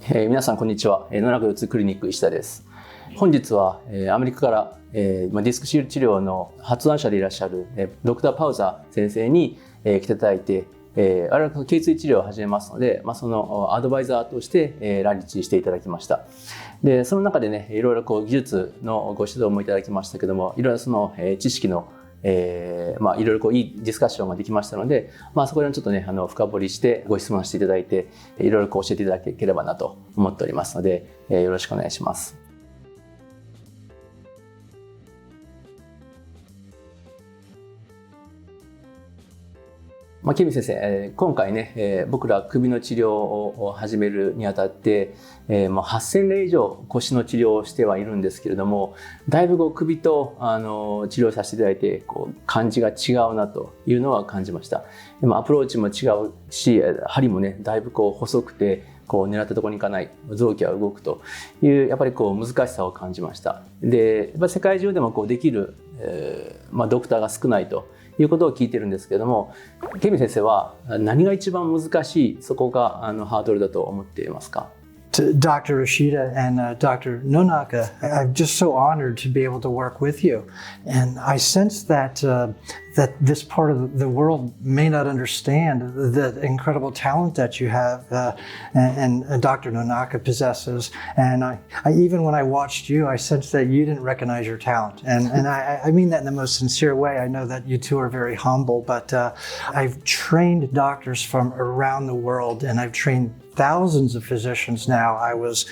皆さんこんにちは。野中腰痛クリニック石田です。本日はアメリカからディスクシール治療の発案者でいらっしゃるドクターパウザ先生に来ていただいて、我々頚椎治療を始めますので、そのアドバイザーとして来日していただきました。でその中でね、いろいろ技術のご指導もいただきましたけども、いろいろその知識のいろいろいいディスカッションができましたので、そこでちょっとね深掘りしてご質問していただいて、いろいろ教えていただければなと思っておりますので、よろしくお願いします。ケミ先生、今回ね、僕ら首の治療を始めるにあたって、8000例以上腰の治療をしてはいるんですけれども、だいぶ首と治療させていただいて感じが違うなというのは感じました。アプローチも違うし、針もねだいぶ細くて狙ったところに行かない、臓器は動くというやっぱり難しさを感じました。でやっぱり世界中でもできる、ドクターが少ないということを聞いてるんですけれども、ケミ先生は何が一番難しい、そこがハードルだと思っていますか？To Dr. Ishida and Dr. Nonaka, I'm just so honored to be able to work with you. And I sense that that this part of the world may not understand the incredible talent that you have and Dr. Nonaka possesses. And I even when I watched you, I sensed that you didn't recognize your talent. And I mean that in the most sincere way. I know that you two are very humble, but I've trained doctors from around the world, and I've trained thousands of physicians now. I was,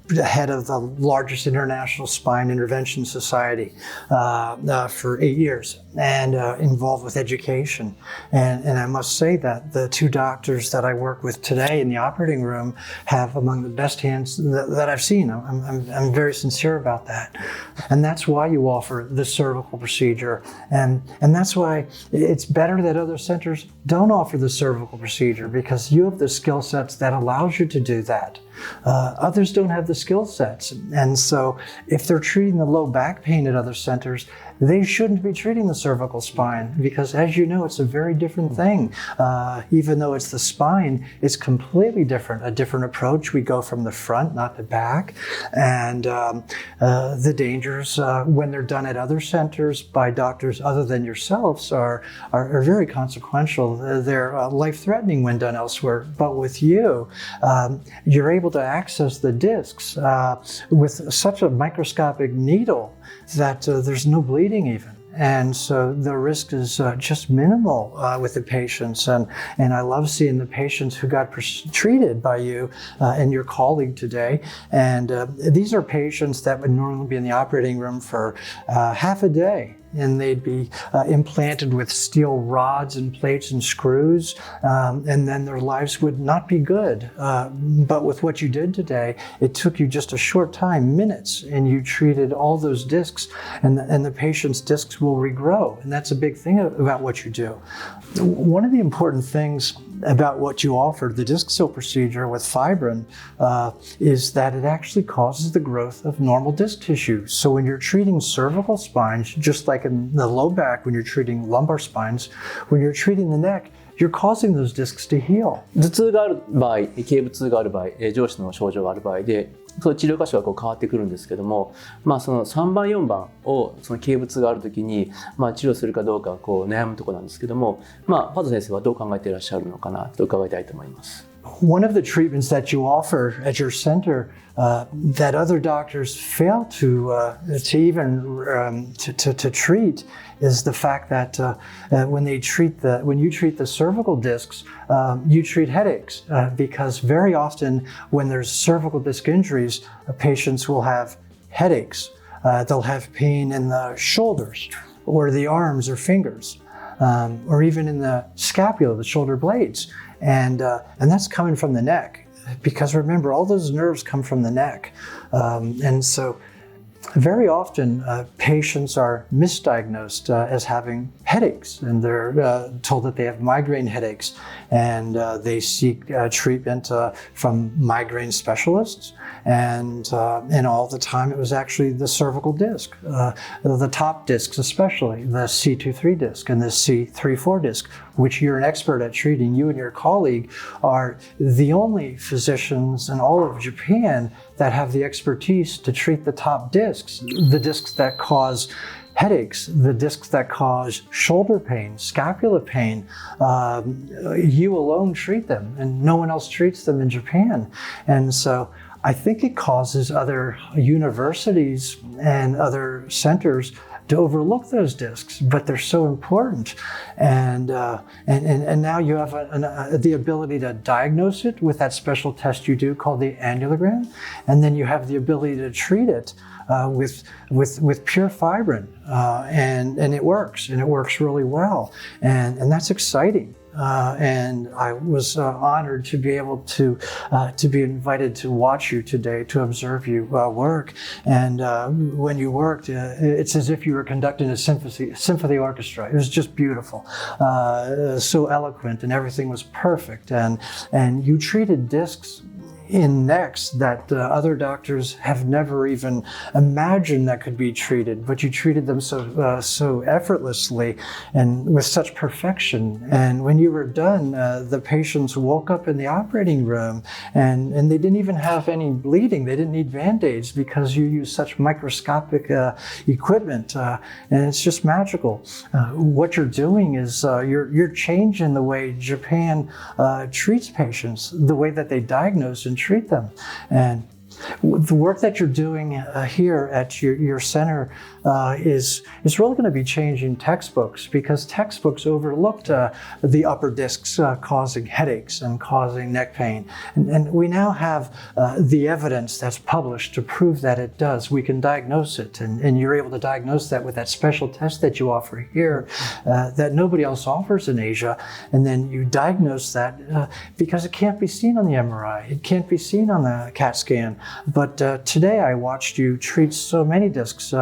the head of the largest international spine intervention society for 8 years, and involved with education. And I must say that the two doctors that I work with today in the operating room have among the best hands that I've seen. I'm very sincere about that. And that's why you offer the cervical procedure. And that's why it's better that other centers don't offer the cervical procedure, because you have the skill sets that allows you to do that. Others don't have the skill sets. And so if they're treating the low back pain at other centers, they shouldn't be treating the cervical spine, because as you know, it's a very different thing. Even though it's the spine, it's completely different, a different approach. We go from the front, not the back. And the dangers when they're done at other centers by doctors other than yourselves are very consequential. They're life-threatening when done elsewhere. But with you, you're able to access the discs with such a microscopic needle that there's no bleeding even. And so the risk is just minimal with the patients. And I love seeing the patients who got treated by you and your colleague today. And these are patients that would normally be in the operating room for half a day. And they'd be implanted with steel rods and plates and screws, and then their lives would not be good. But with what you did today, it took you just a short time, minutes, and you treated all those discs, and the patient's discs will regrow. And that's a big thing about what you do. One of the important things about what you offer, the disc seal procedure with fibrin, is that it actually causes the growth of normal disc tissue. So when you're treating cervical spines, just like in the low back, when you're treating lumbar spines, when you're treating the neck, you're causing those discs to heal. 頭痛がある場合、頸部痛がある場合、上肢の症状がある場合で、その治療箇所が変わってくるんですけども、その3番4番をその頸部痛があるときに、治療するかどうか悩むところなんですけども、パズ先生はどう考えていらっしゃるのかなと伺いたいと思います。One of the treatments that you offer at your center that other doctors fail to treat is the fact that when you treat the cervical discs, you treat headaches because very often when there's cervical disc injuries, patients will have headaches. They'll have pain in the shoulders or the arms or fingers, or even in the scapula, the shoulder blades. And that's coming from the neck, because remember, all those nerves come from the neck. And so very often patients are misdiagnosed as having headaches, and they're told that they have migraine headaches, and they seek treatment from migraine specialists. And all the time it was actually the cervical disc, the top discs especially, the C23 disc and the C34 disc, which you're an expert at treating. You and your colleague are the only physicians in all of Japan that have the expertise to treat the top discs, the discs that cause headaches, the discs that cause shoulder pain, scapula pain. You alone treat them, and no one else treats them in Japan. And so I think it causes other universities and other centers to overlook those discs, but they're so important. And now you have the ability to diagnose it with that special test you do called the annulogram, and then you have the ability to treat it with pure fibrin, and it works really well, and that's exciting. And I was honored to be able to be invited to watch you today, to observe you work. And when you worked, it's as if you were conducting a symphony orchestra. It was just beautiful, so eloquent, and everything was perfect. And you treated discs in necks that other doctors have never even imagined that could be treated, but you treated them so effortlessly and with such perfection. And when you were done, the patients woke up in the operating room, and they didn't even have any bleeding. They didn't need Band-Aids because you use such microscopic equipment, and it's just magical. What you're doing is you're changing the way Japan treats patients, the way that they diagnose and treat them. And the work that you're doing here at your center is really going to be changing textbooks, because textbooks overlooked the upper discs causing headaches and causing neck pain. And we now have the evidence that's published to prove that it does. We can diagnose it, and you're able to diagnose that with that special test that you offer here that nobody else offers in Asia. And then you diagnose that because it can't be seen on the MRI. It can't be seen on the CAT scan. But today I watched you treat so many discs,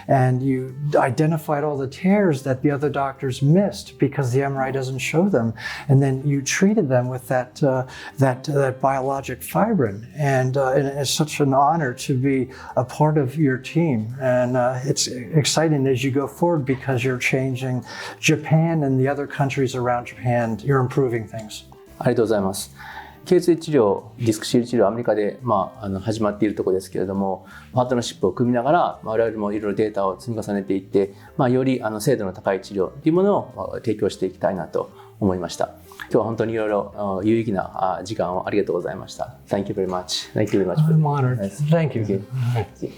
and you identified all the tears that the other doctors missed because the MRI doesn't show them. And then you treated them with that biologic fibrin. And it's such an honor to be a part of your team. And it's exciting as you go forward, because you're changing Japan and the other countries around Japan. You're improving things. ありがとうございます。頚椎治療、ディスクシール治療、アメリカで、始まっているところですけれども、パートナーシップを組みながら、我々もいろいろデータを積み重ねていって、より精度の高い治療というものを提供していきたいなと思いました。今日は本当にいろいろ有意義な時間をありがとうございました。Thank you very much. Thank you very much. I'm honored. Thank you. Thank you.